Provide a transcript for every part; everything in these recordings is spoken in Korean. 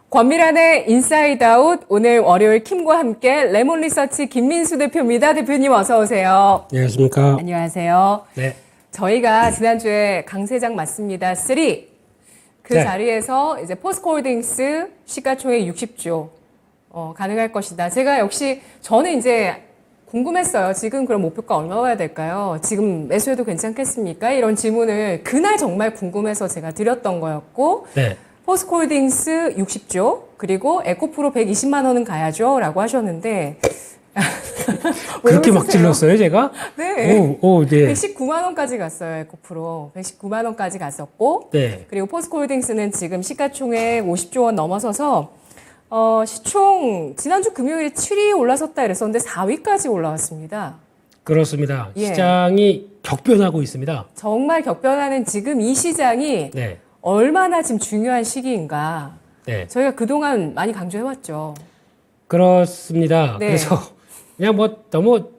권미란의 인사이드 아웃, 오늘 월요일 킴과 함께 레몬 리서치 김민수 대표입니다. 대표님 어서 오세요. 안녕하십니까. 안녕하세요. 네. 저희가 지난주에 강세장 맞습니다. 3. 그 네. 자리에서 이제 포스코홀딩스 시가총액 60조 가능할 것이다. 제가 역시 저는 이제 궁금했어요. 지금 그럼 목표가 얼마여야 될까요? 지금 매수해도 괜찮겠습니까? 이런 질문을 그날 정말 궁금해서 제가 드렸던 거였고 네. 포스코홀딩스 60조 그리고 에코프로 120만 원은 가야죠 라고 하셨는데 그렇게 막 질렀어요, 제가? 네. 네. 119만 원까지 갔어요. 에코프로 119만 원까지 갔었고 네. 그리고 포스코홀딩스는 지금 시가총액 50조 원 넘어서서 시총 지난주 금요일에 7위 올라섰다 이랬었는데 4위까지 올라왔습니다. 그렇습니다. 예. 시장이 격변하고 있습니다. 정말 격변하는 지금 이 시장이 네. 얼마나 지금 중요한 시기인가. 네. 저희가 그동안 많이 강조해왔죠. 그렇습니다. 네. 그래서 그냥 뭐 너무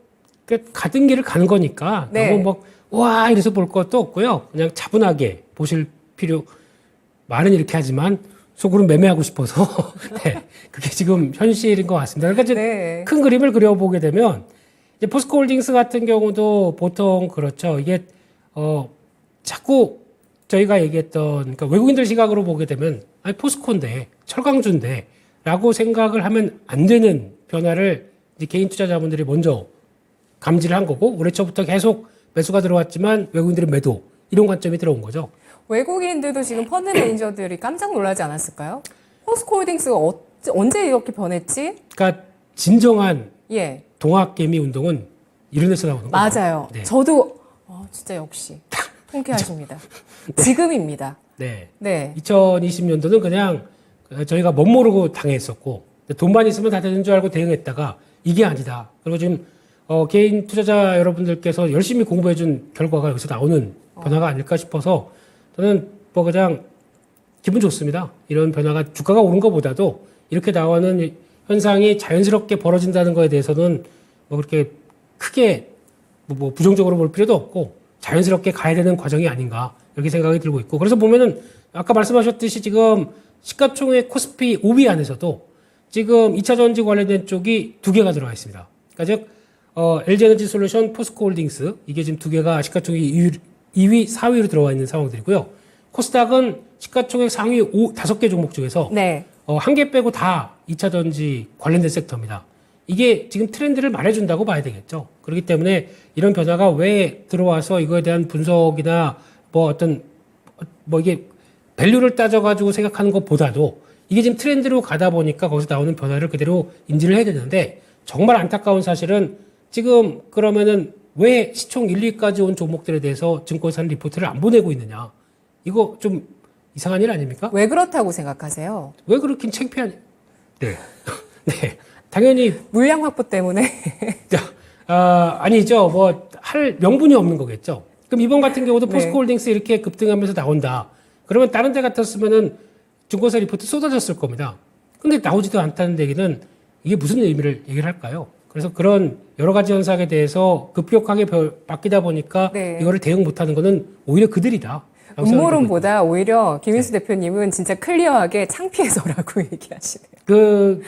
가던 길을 가는 거니까 네. 너무 와 이래서 볼 것도 없고요. 그냥 차분하게 보실 필요 말은 이렇게 하지만 속으로 매매하고 싶어서 네. 그게 지금 현실인 것 같습니다. 그러니까 이제 네. 큰 그림을 그려보게 되면 이제 포스코홀딩스 같은 경우도 보통 그렇죠. 이게 자꾸 저희가 얘기했던 그러니까 외국인들 시각으로 보게 되면 아니 포스코인데 철강주인데라고 생각을 하면 안 되는 변화를 이제 개인 투자자분들이 먼저 감지를 한 거고 올해 초부터 계속 매수가 들어왔지만 외국인들은 매도 이런 관점이 들어온 거죠. 외국인들도 지금 펀드 매니저들이 깜짝 놀라지 않았을까요? 포스코홀딩스가 언제 이렇게 변했지? 그러니까 진정한 예. 동학개미 운동은 이런 데서 나오는 거죠. 맞아요. 네. 저도 진짜 역시 통쾌하십니다. 지금입니다. 네. 네. 2020년도는 그냥 저희가 멋모르고 당했었고 돈만 있으면 다 되는 줄 알고 대응했다가 이게 아니다. 그리고 지금 개인 투자자 여러분들께서 열심히 공부해준 결과가 여기서 나오는 변화가 아닐까 싶어서 저는 뭐 그냥 기분 좋습니다. 이런 변화가 주가가 오른 것보다도 이렇게 나오는 현상이 자연스럽게 벌어진다는 거에 대해서는 뭐 그렇게 크게 뭐 부정적으로 볼 필요도 없고 자연스럽게 가야 되는 과정이 아닌가 이렇게 생각이 들고 있고 그래서 보면은 아까 말씀하셨듯이 지금 시가총액 코스피 5위 안에서도 지금 2차 전지 관련된 쪽이 2개가 들어가 있습니다. 그러니까 즉 LG에너지 솔루션, 포스코홀딩스 이게 지금 2개가 시가총액 2위, 4위로 들어와 있는 상황들이고요. 코스닥은 시가총액 상위 5개 종목 중에서 네. 1개 빼고 다 2차 전지 관련된 섹터입니다. 이게 지금 트렌드를 말해준다고 봐야 되겠죠. 그렇기 때문에 이런 변화가 왜 들어와서 이거에 대한 분석이나 이게 밸류를 따져가지고 생각하는 것보다도 이게 지금 트렌드로 가다 보니까 거기서 나오는 변화를 그대로 인지를 해야 되는데 정말 안타까운 사실은 지금 그러면은 왜 시총 1, 2위까지 온 종목들에 대해서 증권사는 리포트를 안 보내고 있느냐. 이거 좀 이상한 일 아닙니까? 왜 그렇다고 생각하세요? 왜 그렇긴 창피하냐. 네. 네. 당연히. 물량 확보 때문에. 아니죠. 할 명분이 없는 거겠죠. 그럼 이번 같은 경우도 네. 포스코홀딩스 이렇게 급등하면서 나온다. 그러면 다른 데 같았으면은 증권사 리포트 쏟아졌을 겁니다. 근데 나오지도 않다는 얘기는 이게 무슨 의미를 얘기를 할까요? 그래서 그런 여러 가지 현상에 대해서 급격하게 바뀌다 보니까 네. 이거를 대응 못하는 거는 오히려 그들이다. 음모론보다 오히려 김인수 대표님은 진짜 클리어하게 창피해서라고 얘기하시네요.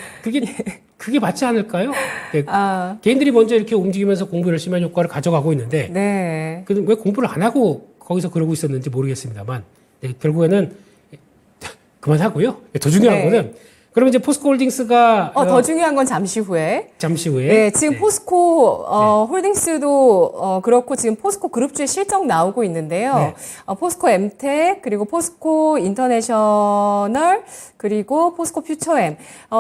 그게 맞지 않을까요? 네. 아. 개인들이 먼저 이렇게 움직이면서 공부 열심히 한 효과를 가져가고 있는데 네. 왜 공부를 안 하고 거기서 그러고 있었는지 모르겠습니다만 네, 결국에는 그만하고요. 더 중요한 네. 거는 그러면 이제 포스코홀딩스가 더 중요한 건 잠시 후에. 잠시 후에 네, 지금 포스코 홀딩스도 그렇고 지금 포스코 그룹주의 실적 나오고 있는데요. 네. 포스코 엠텍 그리고 포스코 인터내셔널 그리고 포스코 퓨처엠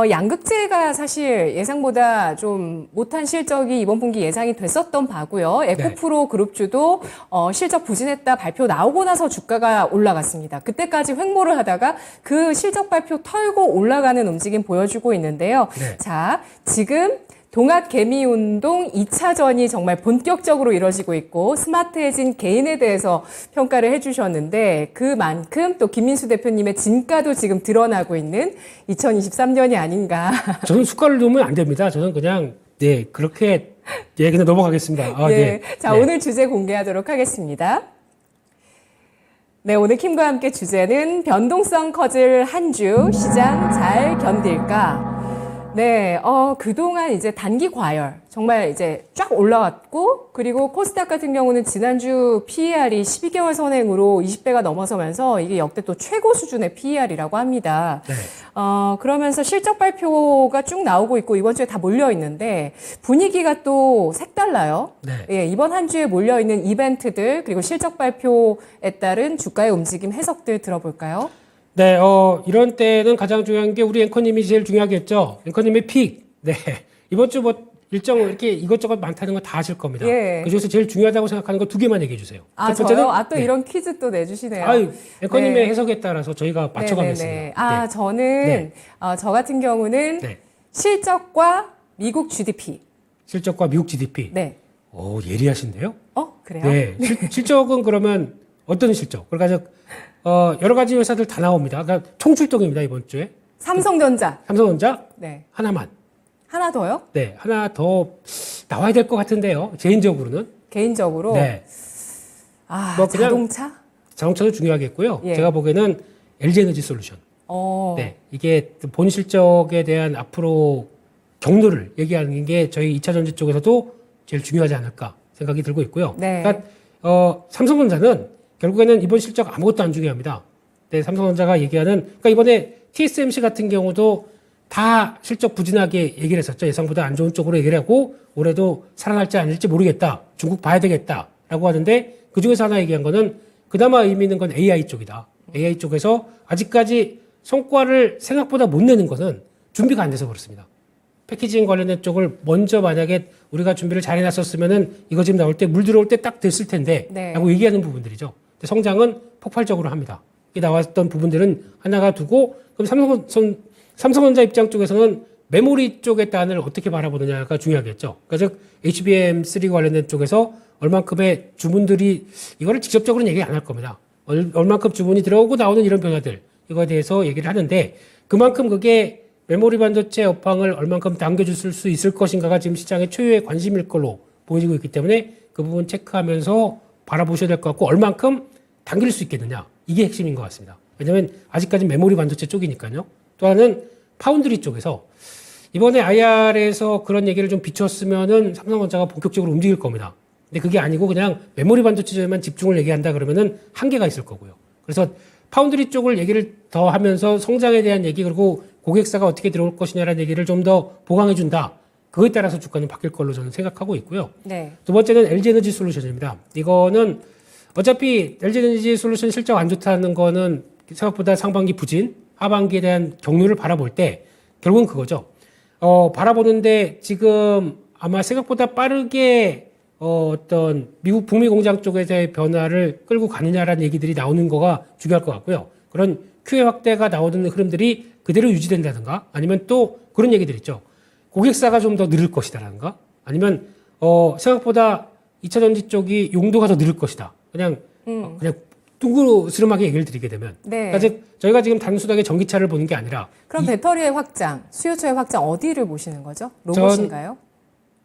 양극재가 사실 예상보다 좀 못한 실적이 이번 분기 예상이 됐었던 바고요. 에코프로 그룹주도 실적 부진했다 발표 나오고 나서 주가가 올라갔습니다. 그때까지 횡보를 하다가 그 실적 발표 털고 올라가는 움직임 보여주고 있는데요. 네. 자, 지금 동학개미운동 2차전이 정말 본격적으로 이뤄지고 있고 스마트해진 개인에 대해서 평가를 해주셨는데 그만큼 또 김민수 대표님의 진가도 지금 드러나고 있는 2023년이 아닌가. 저는 숟가락을 놓으면 안 됩니다. 저는 그냥 그렇게 그냥 넘어가겠습니다. 자, 오늘 주제 공개하도록 하겠습니다. 네, 오늘 킴과 함께 주제는 변동성 커질 한 주 시장 잘 견딜까? 네, 그동안 이제 단기 과열, 정말 이제 쫙 올라왔고, 그리고 코스닥 같은 경우는 지난주 PER이 12개월 선행으로 20배가 넘어서면서 이게 역대 또 최고 수준의 PER이라고 합니다. 네. 그러면서 실적 발표가 쭉 나오고 있고, 이번 주에 다 몰려 있는데, 분위기가 또 색달라요. 네. 예, 이번 한 주에 몰려 있는 이벤트들, 그리고 실적 발표에 따른 주가의 움직임 해석들 들어볼까요? 네, 이런 때는 가장 중요한 게 우리 앵커님이 제일 중요하겠죠. 앵커님의 픽. 네. 이번 주 뭐 일정 이렇게 이것저것 많다는 거 다 아실 겁니다. 예. 그중에서 제일 중요하다고 생각하는 거 2개만 얘기해 주세요. 아, 첫 번째는 저요? 또 네. 이런 퀴즈 또 내주시네요. 앵커님의 네. 해석에 따라서 저희가 맞춰가겠습니다. 네네네. 아, 네. 저는, 네. 저 같은 경우는 네. 실적과 미국 GDP. 실적과 미국 GDP. 네. 오, 예리하신데요? 그래요? 네. 실적은 그러면 어떤 실적? 그러니까 여러 가지 회사들 다 나옵니다. 그러니까 총출동입니다, 이번 주에. 삼성전자. 삼성전자 네. 하나만. 하나 더요? 네. 하나 더 나와야 될 것 같은데요. 개인적으로는. 개인적으로. 네. 뭐 그냥 자동차? 자동차도 중요하겠고요. 예. 제가 보기에는 LG에너지 솔루션. 네. 이게 본 실적에 대한 앞으로 경로를 얘기하는 게 저희 2차 전지 쪽에서도 제일 중요하지 않을까 생각이 들고 있고요. 네. 그러니까 삼성전자는 결국에는 이번 실적 아무것도 안 중요합니다. 네, 삼성전자가 얘기하는 그러니까 이번에 TSMC 같은 경우도 다 실적 부진하게 얘기를 했었죠. 예상보다 안 좋은 쪽으로 얘기를 하고 올해도 살아날지 아닐지 모르겠다. 중국 봐야 되겠다라고 하는데 그중에서 하나 얘기한 거는 그나마 의미 있는 건 AI 쪽이다. AI 쪽에서 아직까지 성과를 생각보다 못 내는 것은 준비가 안 돼서 그렇습니다. 패키징 관련된 쪽을 먼저 만약에 우리가 준비를 잘 해놨었으면은 이거 지금 나올 때 물 들어올 때 딱 됐을 텐데 네. 라고 얘기하는 부분들이죠. 근데 성장은 폭발적으로 합니다. 이 나왔던 부분들은 하나가 두고 그럼 삼성전자 입장 쪽에서는 메모리 쪽의 단을 어떻게 바라보느냐가 중요하겠죠. 그러니까 즉 HBM3 관련된 쪽에서 얼만큼의 주문들이 이거를 직접적으로는 얘기 안 할 겁니다. 얼만큼 주문이 들어오고 나오는 이런 변화들 이거에 대해서 얘기를 하는데 그만큼 그게 메모리 반도체 업황을 얼만큼 당겨줄 수 있을 것인가가 지금 시장의 초유의 관심일 걸로 보여지고 있기 때문에 그 부분 체크하면서 바라보셔야 될 것 같고 얼만큼 당길 수 있겠느냐 이게 핵심인 것 같습니다. 왜냐하면 아직까지 메모리 반도체 쪽이니까요. 또 하나는 파운드리 쪽에서 이번에 IR에서 그런 얘기를 좀 비췄으면은 삼성전자가 본격적으로 움직일 겁니다. 근데 그게 아니고 그냥 메모리 반도체에만 집중을 얘기한다 그러면은 한계가 있을 거고요. 그래서 파운드리 쪽을 얘기를 더 하면서 성장에 대한 얘기 그리고 고객사가 어떻게 들어올 것이냐라는 얘기를 좀 더 보강해 준다. 그거에 따라서 주가는 바뀔 걸로 저는 생각하고 있고요. 네. 두 번째는 LG에너지 솔루션입니다. 이거는 어차피 LG에너지 솔루션 실적 안 좋다는 거는 생각보다 상반기 부진, 하반기에 대한 경로를 바라볼 때 결국은 그거죠. 바라보는데 지금 아마 생각보다 빠르게 어떤 미국 북미 공장 쪽에서의 변화를 끌고 가느냐라는 얘기들이 나오는 거가 중요할 것 같고요. 그런 QE 확대가 나오는 흐름들이 그대로 유지된다든가 아니면 또 그런 얘기들 있죠. 고객사가 좀 더 늘을 것이다라든가 아니면 생각보다 2차 전지 쪽이 용도가 더 늘을 것이다. 그냥 둥그스름하게 얘기를 드리게 되면 네. 그러니까 즉 저희가 지금 단순하게 전기차를 보는 게 아니라 그럼 배터리의 확장, 수요처의 확장 어디를 보시는 거죠? 로봇인가요?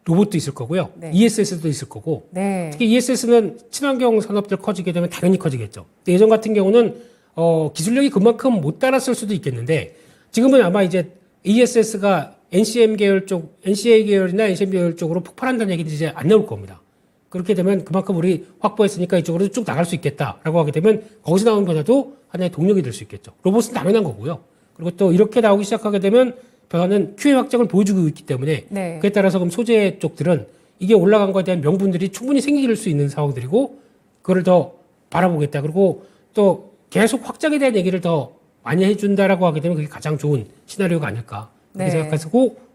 로봇도 있을 거고요. 네. ESS도 있을 거고 네. 특히 ESS는 친환경 산업들 커지게 되면 당연히 커지겠죠. 근데 예전 같은 경우는 기술력이 그만큼 못 따랐을 수도 있겠는데 지금은 아마 이제 ESS가 NCA 계열이나 NCM 계열 쪽으로 폭발한다는 얘기는 이제 안 나올 겁니다. 그렇게 되면 그만큼 우리 확보했으니까 이쪽으로 쭉 나갈 수 있겠다라고 하게 되면 거기서 나오는 변화도 하나의 동력이 될 수 있겠죠. 로봇은 당연한 거고요. 그리고 또 이렇게 나오기 시작하게 되면 변화는 QA 확장을 보여주고 있기 때문에 네. 그에 따라서 그럼 소재 쪽들은 이게 올라간 거에 대한 명분들이 충분히 생길 수 있는 상황들이고 그걸 더 바라보겠다. 그리고 또 계속 확장에 대한 얘기를 더 많이 해준다라고 하게 되면 그게 가장 좋은 시나리오가 아닐까 그렇게 네. 생각해서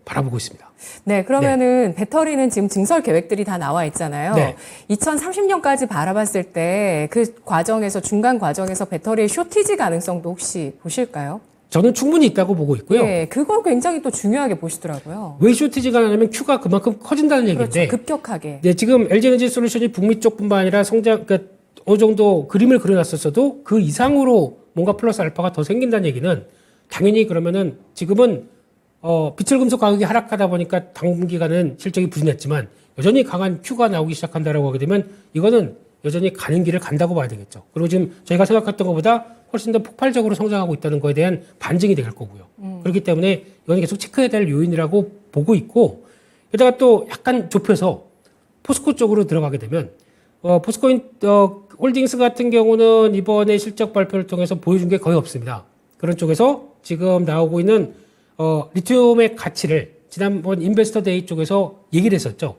바라보고 있습니다. 네, 그러면은 배터리는 지금 증설 계획들이 다 나와 있잖아요. 네. 2030년까지 바라봤을 때 그 과정에서 중간 과정에서 배터리의 쇼티지 가능성도 혹시 보실까요? 저는 충분히 있다고 보고 있고요. 네, 그걸 굉장히 또 중요하게 보시더라고요. 왜 쇼티지가 나냐면 Q가 그만큼 커진다는 얘기인데 그렇죠, 급격하게. 네, 지금 LG에너지 솔루션이 북미 쪽뿐만 아니라 그러니까 어느 정도 그림을 그려놨었어도 그 이상으로 뭔가 플러스 알파가 더 생긴다는 얘기는 당연히 그러면은 지금은 비철 금속 가격이 하락하다 보니까 당분기간은 실적이 부진했지만 여전히 강한 Q가 나오기 시작한다라고 하게 되면 이거는 여전히 가는 길을 간다고 봐야 되겠죠. 그리고 지금 저희가 생각했던 것보다 훨씬 더 폭발적으로 성장하고 있다는 거에 대한 반증이 될 거고요. 그렇기 때문에 이건 계속 체크해야 될 요인이라고 보고 있고, 게다가 또 약간 좁혀서 포스코 쪽으로 들어가게 되면 포스코 홀딩스 같은 경우는 이번에 실적 발표를 통해서 보여준 게 거의 없습니다. 그런 쪽에서 지금 나오고 있는 리튬의 가치를 지난번 인베스터 데이 쪽에서 얘기를 했었죠.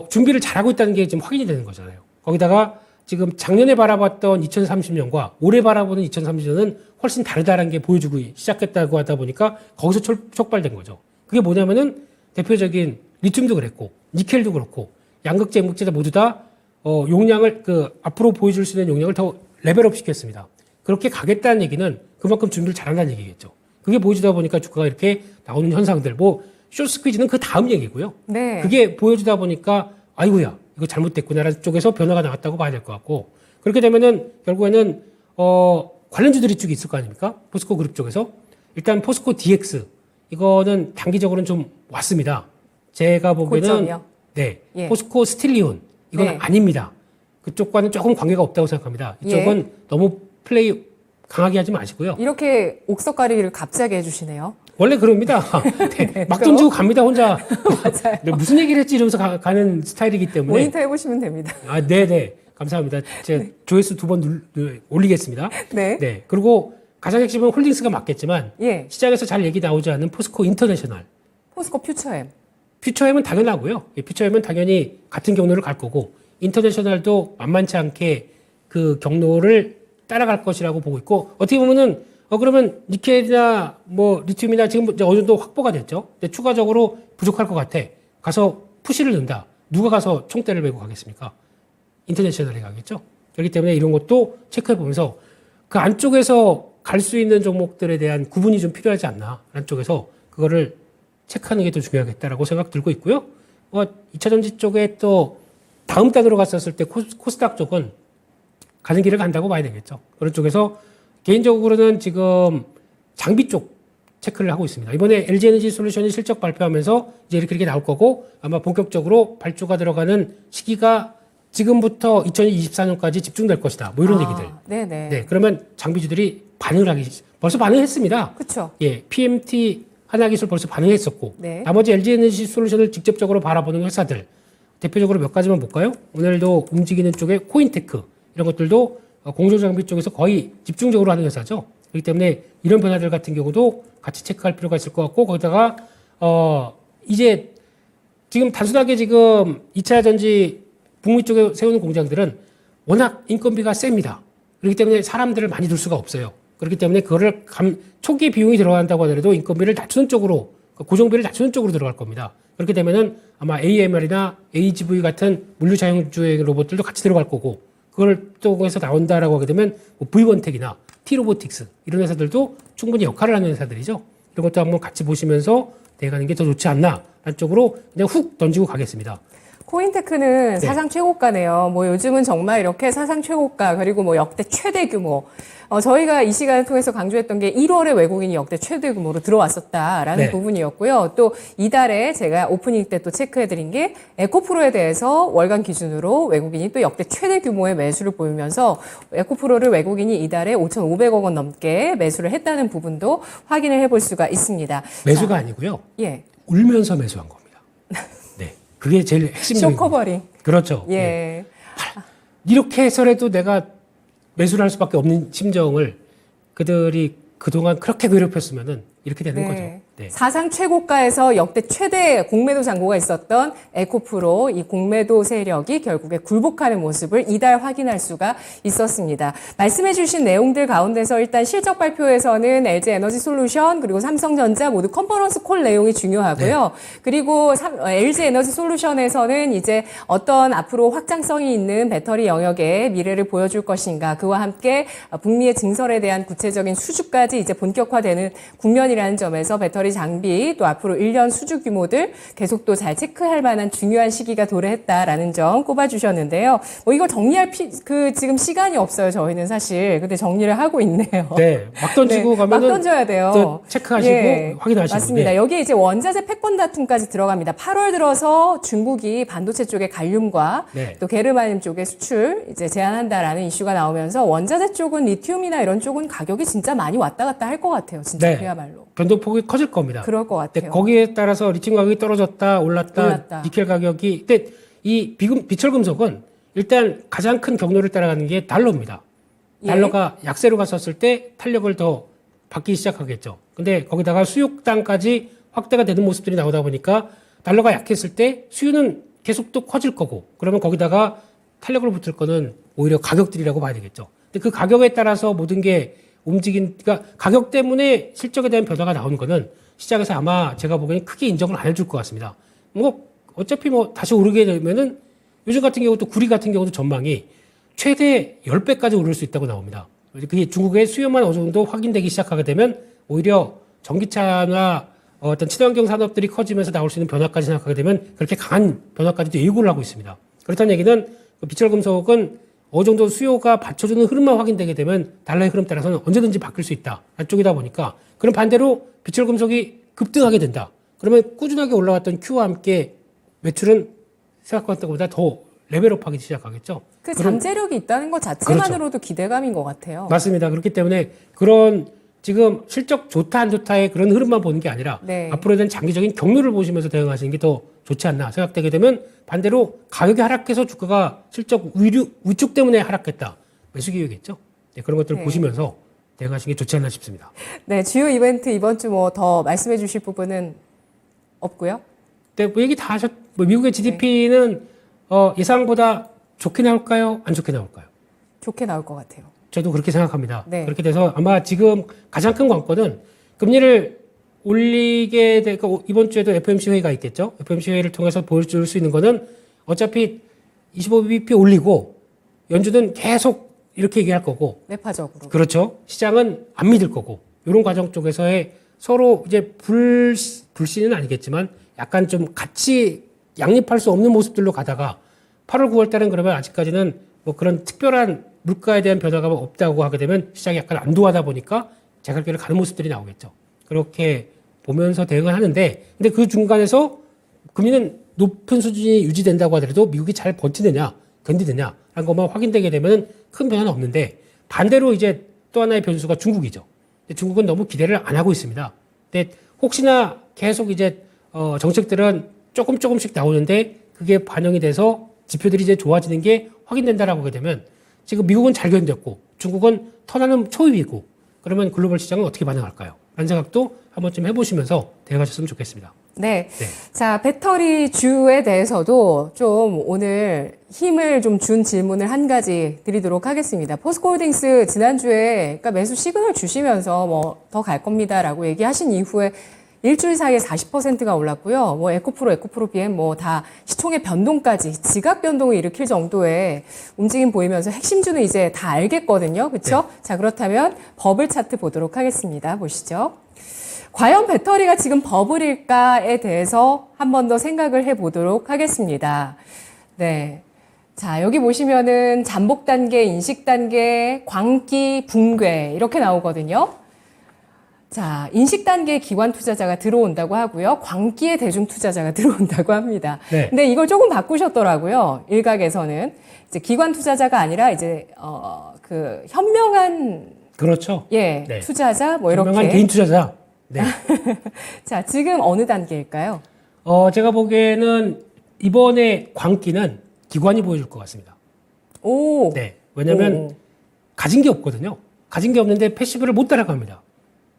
준비를 잘하고 있다는 게 지금 확인이 되는 거잖아요. 거기다가 지금 작년에 바라봤던 2030년과 올해 바라보는 2030년은 훨씬 다르다는 게 보여주고 시작했다고 하다 보니까 거기서 촉발된 거죠. 그게 뭐냐면은 대표적인 리튬도 그랬고 니켈도 그렇고 양극재, 액극재다 모두 다 용량을 앞으로 보여줄 수 있는 용량을 더 레벨업 시켰습니다. 그렇게 가겠다는 얘기는 그만큼 준비를 잘한다는 얘기겠죠. 그게 보여주다 보니까 주가가 이렇게 나오는 현상들, 숏스퀴즈는 그 다음 얘기고요. 네. 그게 보여주다 보니까 아이고야 이거 잘못됐구나라는 쪽에서 변화가 나왔다고 봐야 될 것 같고, 그렇게 되면은 결국에는 관련주들이 쭉 있을 거 아닙니까? 포스코 그룹 쪽에서 일단 포스코 DX 이거는 단기적으로는 좀 왔습니다. 제가 보기에는 고점이요? 네, 예. 포스코 스틸리온 이건 네. 아닙니다. 그쪽과는 조금 관계가 없다고 생각합니다. 이쪽은 너무 플레이 강하게 하지 마시고요. 이렇게 옥석가리기를 갑자기 해주시네요. 원래 그럽니다. 네, 막 던지고 갑니다, 혼자. 맞아요. 무슨 얘기를 했지 이러면서 가는 스타일이기 때문에. 모니터 해보시면 됩니다. 아, 네네. 감사합니다. 제가 조회수 2번 올리겠습니다. 네. 네. 그리고 가장 핵심은 홀딩스가 맞겠지만, 예. 시장에서 잘 얘기 나오지 않는 포스코 인터내셔널. 포스코 퓨처엠. 퓨처엠은 당연하고요. 퓨처엠은 당연히 같은 경로를 갈 거고, 인터내셔널도 만만치 않게 그 경로를 따라갈 것이라고 보고 있고, 어떻게 보면은 그러면 니켈이나 리튬이나 지금 이제 어느 정도 확보가 됐죠. 근데 추가적으로 부족할 것 같아. 가서 푸시를 넣는다. 누가 가서 총대를 메고 가겠습니까? 인터내셔널이 가겠죠. 그렇기 때문에 이런 것도 체크해 보면서 그 안쪽에서 갈 수 있는 종목들에 대한 구분이 좀 필요하지 않나. 안쪽에서 그거를 체크하는 게 더 중요하겠다라고 생각 들고 있고요. 2차 전지 쪽에 또 다음 단으로 갔었을 때 코스닥 쪽은 가는 길을 간다고 봐야 되겠죠. 그런 쪽에서 개인적으로는 지금 장비 쪽 체크를 하고 있습니다. 이번에 LG에너지 솔루션이 실적 발표하면서 이제 이렇게 나올 거고, 아마 본격적으로 발주가 들어가는 시기가 지금부터 2024년까지 집중될 것이다. 이런 얘기들. 네네. 네, 그러면 장비주들이 벌써 반응했습니다. 그렇죠. 예, PMT 한화기술 벌써 반응했었고, 네. 나머지 LG에너지 솔루션을 직접적으로 바라보는 회사들 대표적으로 몇 가지만 볼까요? 오늘도 움직이는 쪽에 코인테크 이런 것들도 공정장비 쪽에서 거의 집중적으로 하는 회사죠. 그렇기 때문에 이런 변화들 같은 경우도 같이 체크할 필요가 있을 것 같고, 거기다가 이제 지금 단순하게 지금 2차 전지 북미 쪽에 세우는 공장들은 워낙 인건비가 셉니다. 그렇기 때문에 사람들을 많이 둘 수가 없어요. 그렇기 때문에 그거를 초기 비용이 들어간다고 하더라도 인건비를 낮추는 쪽으로, 고정비를 낮추는 쪽으로 들어갈 겁니다. 그렇게 되면은 아마 AMR이나 AGV 같은 물류 자율주행 로봇들도 같이 들어갈 거고, 그걸 통해서 나온다라고 하게 되면 V1텍이나 T로보틱스 이런 회사들도 충분히 역할을 하는 회사들이죠. 이런 것도 한번 같이 보시면서 대가는 게 더 좋지 않나 라는 쪽으로 그냥 훅 던지고 가겠습니다. 코인테크는 사상 최고가네요. 요즘은 정말 이렇게 사상 최고가, 그리고 역대 최대 규모. 저희가 이 시간을 통해서 강조했던 게 1월에 외국인이 역대 최대 규모로 들어왔었다라는 네. 부분이었고요. 또 이달에 제가 오프닝 때 또 체크해드린 게 에코프로에 대해서 월간 기준으로 외국인이 또 역대 최대 규모의 매수를 보이면서 에코프로를 외국인이 이달에 5,500억 원 넘게 매수를 했다는 부분도 확인을 해볼 수가 있습니다. 매수가 아니고요. 예. 울면서 매수한 겁니다. 네. 그게 제일 핵심적인 쇼커버링. 그렇죠. 예. 네. 이렇게 해서라도 내가 매수를 할 수밖에 없는 심정을 그들이 그동안 그렇게 괴롭혔으면은 이렇게 되는 거죠. 네. 사상 최고가에서 역대 최대 공매도 잔고가 있었던 에코프로, 이 공매도 세력이 결국에 굴복하는 모습을 이달 확인할 수가 있었습니다. 말씀해 주신 내용들 가운데서 일단 실적 발표에서는 LG에너지솔루션 그리고 삼성전자 모두 컨퍼런스 콜 내용이 중요하고요. 그리고 LG에너지솔루션에서는 이제 어떤 앞으로 확장성이 있는 배터리 영역의 미래를 보여줄 것인가, 그와 함께 북미의 증설에 대한 구체적인 수주까지 이제 본격화되는 국면이라는 점에서 배터리 배터리 장비 또 앞으로 1년 수주 규모들 계속 또 잘 체크할 만한 중요한 시기가 도래했다라는 점 꼽아주셨는데요. 뭐 이걸 정리할 지금 시간이 없어요. 저희는 사실. 근데 정리를 하고 있네요. 네, 막 던지고 네, 가면은 막 던져야 돼요. 또 체크하시고 예, 확인하시고. 맞습니다. 네. 여기에 이제 원자재 패권 다툼까지 들어갑니다. 8월 들어서 중국이 반도체 쪽에 갈륨과 네. 또 게르마늄 쪽에 수출 이제 제한한다라는 이슈가 나오면서 원자재 쪽은 리튬이나 이런 쪽은 가격이 진짜 많이 왔다 갔다 할 것 같아요. 진짜 네. 그야말로. 변동폭이 커질 겁니다. 그럴 것 근데 같아요. 거기에 따라서 리튬 가격이 떨어졌다, 올랐다. 니켈 가격이. 근데 이 비철 금속은 일단 가장 큰 경로를 따라가는 게 달러입니다. 예. 달러가 약세로 갔었을 때 탄력을 더 받기 시작하겠죠. 근데 거기다가 수요단까지 확대가 되는 모습들이 나오다 보니까 달러가 약했을 때 수요는 계속 또 커질 거고, 그러면 거기다가 탄력을 붙을 거는 오히려 가격들이라고 봐야 되겠죠. 근데 그 가격에 따라서 모든 게 그러니까 가격 때문에 실적에 대한 변화가 나오는 거는 시장에서 아마 제가 보기에는 크게 인정을 안 해줄 것 같습니다. 뭐 어차피 뭐 다시 오르게 되면은 요즘 같은 경우 또 구리 같은 경우도 전망이 최대 10배까지 오를 수 있다고 나옵니다. 그게 중국의 수요만 어느 정도 확인되기 시작하게 되면 오히려 전기차나 어떤 친환경 산업들이 커지면서 나올 수 있는 변화까지 생각하게 되면 그렇게 강한 변화까지도 예고를 하고 있습니다. 그렇다는 얘기는 비철 금속은 어느 정도 수요가 받쳐주는 흐름만 확인되게 되면 달러의 흐름 따라서는 언제든지 바뀔 수 있다. 안쪽이다 보니까. 그럼 반대로 비철 금속이 급등하게 된다. 그러면 꾸준하게 올라왔던 Q와 함께 매출은 생각했던 것보다 더 레벨업하기 시작하겠죠. 그 그런- 잠재력이 있다는 것 자체만으로도 기대감인 것 같아요. 맞습니다. 그렇기 때문에 그런 지금 실적 좋다 안 좋다의 그런 흐름만 보는 게 아니라 네. 앞으로에 대한 장기적인 경로를 보시면서 대응하시는 게 더 좋지 않나 생각되게 되면 반대로 가격이 하락해서 주가가 실적 위축 때문에 하락했다. 매수 기회겠죠. 네, 그런 것들을 네. 보시면서 대응하시는 게 좋지 않나 싶습니다. 네, 주요 이벤트 이번 주 뭐 더 말씀해 주실 부분은 없고요. 네, 뭐 얘기 다 미국의 GDP는 예상보다 좋게 나올까요? 안 좋게 나올까요? 좋게 나올 것 같아요. 저도 그렇게 생각합니다. 네. 그렇게 돼서 아마 지금 가장 큰 관건은 금리를 올리게 될, 이번 주에도 FOMC 회의가 있겠죠. FOMC 회의를 통해서 보여줄 수 있는 거는 어차피 25bp 올리고 연준은 계속 이렇게 얘기할 거고. 매파적으로. 그렇죠. 시장은 안 믿을 거고. 이런 과정 쪽에서의 서로 이제 불신은 아니겠지만 약간 좀 같이 양립할 수 없는 모습들로 가다가 8월, 9월 달은 그러면 아직까지는 뭐 그런 특별한 물가에 대한 변화가 없다고 하게 되면 시장이 약간 안도하다 보니까 제갈길을 가는 모습들이 나오겠죠. 그렇게 보면서 대응을 하는데, 근데 그 중간에서 금리는 높은 수준이 유지된다고 하더라도 미국이 잘 버티느냐, 견디느냐, 라는 것만 확인되게 되면 큰 변화는 없는데, 반대로 이제 또 하나의 변수가 중국이죠. 중국은 너무 기대를 안 하고 있습니다. 근데 혹시나 계속 이제, 정책들은 조금씩 나오는데, 그게 반영이 돼서 지표들이 이제 좋아지는 게 확인된다라고 하게 되면, 지금 미국은 잘 견뎠고, 중국은 턴하는 초입이고, 그러면 글로벌 시장은 어떻게 반응할까요? 라는 생각도 한 번쯤 해보시면서 대응하셨으면 좋겠습니다. 네. 네. 자, 배터리 주에 대해서도 좀 오늘 힘을 좀 준 질문을 한 가지 드리도록 하겠습니다. 포스코홀딩스 지난주에 그러니까 매수 시그널 주시면서 뭐 더 갈 겁니다라고 얘기하신 이후에 일주일 사이에 40%가 올랐고요. 뭐 에코프로 BM 뭐 다 시총의 변동까지 지각 변동을 일으킬 정도의 움직임 보이면서 핵심주는 이제 다 알겠거든요. 그렇죠? 네. 자, 그렇다면 버블 차트 보도록 하겠습니다. 보시죠. 과연 배터리가 지금 버블일까에 대해서 한 번 더 생각을 해보도록 하겠습니다. 네. 자, 여기 보시면은 잠복 단계, 인식 단계, 광기, 붕괴 이렇게 나오거든요. 자, 인식 단계에 기관 투자자가 들어온다고 하고요. 광기에 대중 투자자가 들어온다고 합니다. 네. 근데 이걸 조금 바꾸셨더라고요. 일각에서는 이제 기관 투자자가 아니라 이제 그 현명한 그렇죠. 예, 네. 투자자 뭐 이렇게. 유명한 개인 투자자. 네. 자, 지금 어느 단계일까요? 제가 보기에는 이번에 광기는 기관이 보여줄 것 같습니다. 오. 네. 왜냐면 오. 가진 게 없거든요. 가진 게 없는데 패시브를 못 따라갑니다.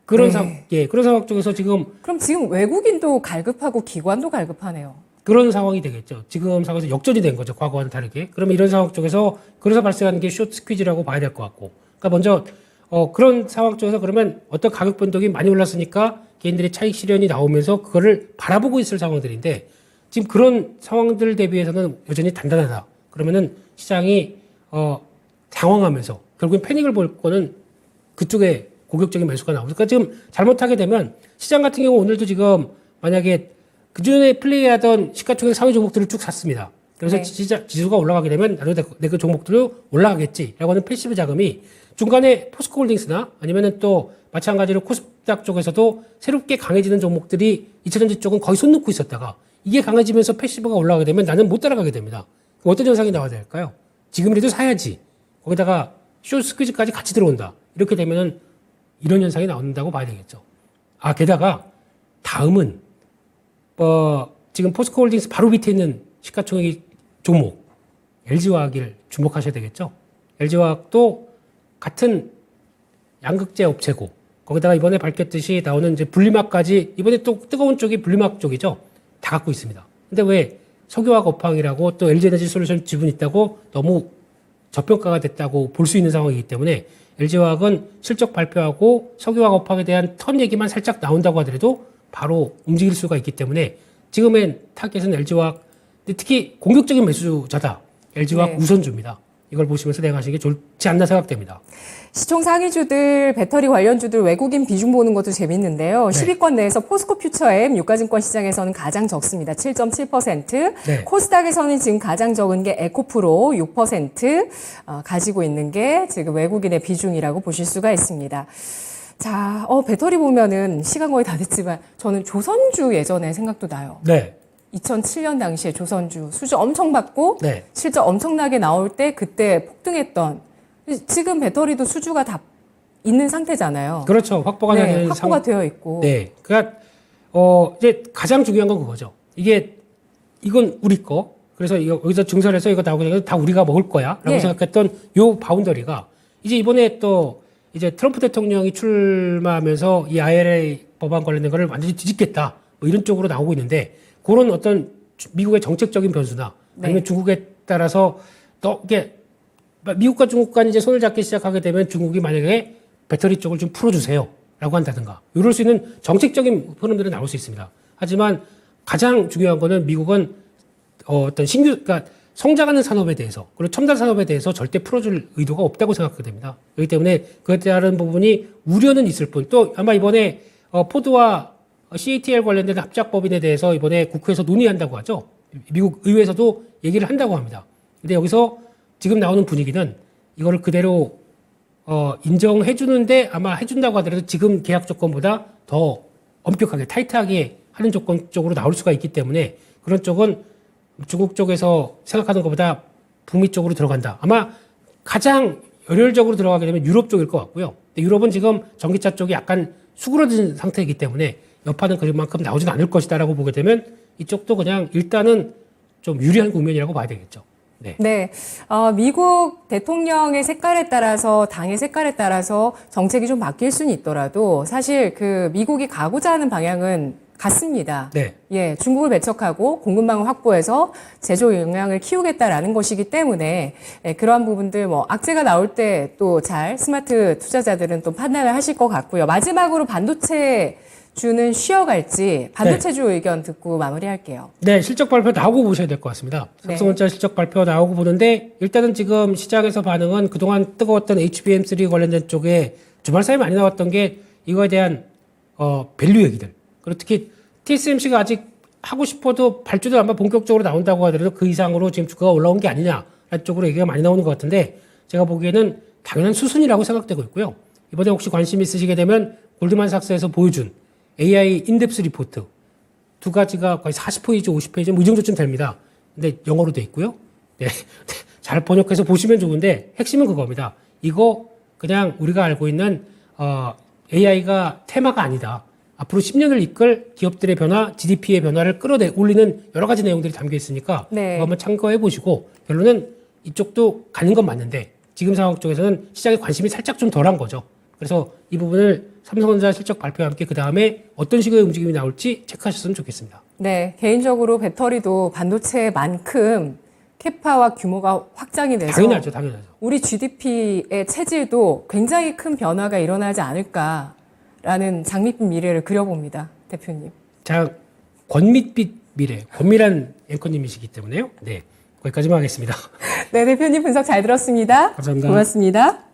그런 네. 그런 상황 쪽에서 지금 그럼 지금 외국인도 갈급하고 기관도 갈급하네요. 그런 상황이 되겠죠. 지금 상황에서 역전이 된 거죠. 과거와는 다르게. 그러면 이런 상황 쪽에서 그래서 발생하는 게 숏 스퀴즈라고 봐야 될 것 같고. 그러니까 먼저 그런 상황 쪽에서 그러면 어떤 가격 변동이 많이 올랐으니까 개인들의 차익 실현이 나오면서 그거를 바라보고 있을 상황들인데 지금 그런 상황들 대비해서는 여전히 단단하다. 그러면은 시장이 당황하면서 결국엔 패닉을 볼 거는 그쪽에 공격적인 매수가 나오고. 그러니까 지금 잘못하게 되면 시장 같은 경우 오늘도 지금 만약에 그전에 플레이하던 시가총액 상위 종목들을 쭉 샀습니다. 그래서 네. 지수가 올라가게 되면 나도 내 그 종목들도 올라가겠지라고 하는 패시브 자금이 중간에 포스코홀딩스나 아니면은 또 마찬가지로 코스닥 쪽에서도 새롭게 강해지는 종목들이 2차전지 쪽은 거의 손 놓고 있었다가 이게 강해지면서 패시브가 올라가게 되면 나는 못 따라가게 됩니다. 그럼 어떤 현상이 나와야 될까요? 지금이라도 사야지. 거기다가 숏 스퀴즈까지 같이 들어온다. 이렇게 되면은 이런 현상이 나온다고 봐야 되겠죠. 아, 게다가 다음은 지금 포스코홀딩스 바로 밑에 있는 시가총액 종목 LG화학을 주목하셔야 되겠죠. LG화학도 같은 양극재 업체고 거기다가 이번에 밝혔듯이 나오는 이제 분리막까지 이번에 또 뜨거운 쪽이 분리막 쪽이죠. 다 갖고 있습니다. 근데 왜 석유화학 업황이라고 또 LG에너지솔루션 지분이 있다고 너무 저평가가 됐다고 볼 수 있는 상황이기 때문에 LG화학은 실적 발표하고 석유화학 업황에 대한 턴 얘기만 살짝 나온다고 하더라도 바로 움직일 수가 있기 때문에 지금의 타겟은 LG화학, 특히 공격적인 매수자다. LG화학 네. 우선주입니다. 이걸 보시면서 내가 하시는 게 좋지 않나 생각됩니다. 시총 상위주들, 배터리 관련주들 외국인 비중 보는 것도 재밌는데요. 네. 10위권 내에서 포스코 퓨처엠 유가증권 시장에서는 가장 적습니다. 7.7%. 네. 코스닥에서는 지금 가장 적은 게 에코프로 6% 가지고 있는 게 지금 외국인의 비중이라고 보실 수가 있습니다. 자, 배터리 보면은 시간 거의 다 됐지만 저는 조선주 예전에 생각도 나요. 네. 2007년 당시에 조선주 수주 엄청 받고 네. 실적 엄청나게 나올 때 그때 폭등했던 지금 배터리도 수주가 다 있는 상태잖아요. 그렇죠. 확보가 네, 되는 확보가 되어 있고. 네. 그러니까 이제 가장 중요한 건 그거죠. 이건 우리 거. 그래서 여기서 증설해서 이거 나오고 다 우리가 먹을 거야라고 네. 생각했던 요 바운더리가 이제 이번에 또 이제 트럼프 대통령이 출마하면서 이 IRA 법안 관련된 거를 완전히 뒤집겠다. 뭐 이런 쪽으로 나오고 있는데 그런 어떤 미국의 정책적인 변수나 아니면 네. 중국에 따라서 또 이게 미국과 중국 간 이제 손을 잡기 시작하게 되면 중국이 만약에 배터리 쪽을 좀 풀어주세요라고 한다든가 이럴 수 있는 정책적인 흐름들이 나올 수 있습니다. 하지만 가장 중요한 거는 미국은 어떤 그러니까 성장하는 산업에 대해서 그리고 첨단 산업에 대해서 절대 풀어줄 의도가 없다고 생각하게 됩니다. 그렇기 때문에 그에 따른 부분이 우려는 있을 뿐 또 아마 이번에 포드와 CATL 관련된 합작법인에 대해서 이번에 국회에서 논의한다고 하죠. 미국 의회에서도 얘기를 한다고 합니다. 근데 여기서 지금 나오는 분위기는 이거를 그대로 인정해 주는데 아마 해준다고 하더라도 지금 계약 조건보다 더 엄격하게 타이트하게 하는 조건 쪽으로 나올 수가 있기 때문에 그런 쪽은 중국 쪽에서 생각하는 것보다 북미 쪽으로 들어간다. 아마 가장 열혈적으로 들어가게 되면 유럽 쪽일 것 같고요. 근데 유럽은 지금 전기차 쪽이 약간 수그러진 상태이기 때문에 여파는 그만큼 나오진 않을 것이다라고 보게 되면 이쪽도 그냥 일단은 좀 유리한 국면이라고 봐야 되겠죠. 네. 네. 미국 대통령의 색깔에 따라서 당의 색깔에 따라서 정책이 좀 바뀔 수는 있더라도 사실 그 미국이 가고자 하는 방향은 같습니다. 네. 예, 중국을 배척하고 공급망을 확보해서 제조 역량을 키우겠다라는 것이기 때문에 그러한 부분들 뭐 악재가 나올 때 또 잘 스마트 투자자들은 또 판단을 하실 것 같고요. 마지막으로 반도체 주는 쉬어갈지 반도체주 의견 듣고 마무리할게요. 네, 실적 발표 나오고 보셔야 될 것 같습니다. 삼성전자 실적 발표 나오고 보는데 일단은 지금 시장에서 반응은 그동안 뜨거웠던 HBM3 관련된 쪽에 주말 사이에 많이 나왔던 게 이거에 대한 밸류 얘기들. 그리고 특히 TSMC가 아직 하고 싶어도 발주도 아마 본격적으로 나온다고 하더라도 그 이상으로 지금 주가가 올라온 게 아니냐라는 쪽으로 얘기가 많이 나오는 것 같은데 제가 보기에는 당연한 수순이라고 생각되고 있고요. 이번에 혹시 관심 있으시게 되면 골드만삭스에서 보여준 AI 인덱스 리포트 두 가지가 거의 40페이지, 50페이지 뭐 이 정도쯤 됩니다. 근데 영어로 돼 있고요. 네. 잘 번역해서 보시면 좋은데 핵심은 그겁니다. 이거 그냥 우리가 알고 있는 AI가 테마가 아니다. 앞으로 10년을 이끌 기업들의 변화, GDP의 변화를 올리는 여러 가지 내용들이 담겨 있으니까 네. 그거 한번 참고해 보시고 결론은 이쪽도 가는 건 맞는데 지금 상황 쪽에서는 시장에 관심이 살짝 좀 덜한 거죠. 그래서 이 부분을 삼성전자 실적 발표와 함께 그 다음에 어떤 식의 움직임이 나올지 체크하셨으면 좋겠습니다. 네, 개인적으로 배터리도 반도체만큼 캐파와 규모가 확장이 돼서 당연하죠. 우리 GDP의 체질도 굉장히 큰 변화가 일어나지 않을까라는 장밋빛 미래를 그려봅니다. 대표님. 자, 권밋빛 미래, 권밀한 앵커님이시기 때문에요. 네, 거기까지만 하겠습니다. 네, 대표님 분석 잘 들었습니다. 감사합니다. 고맙습니다.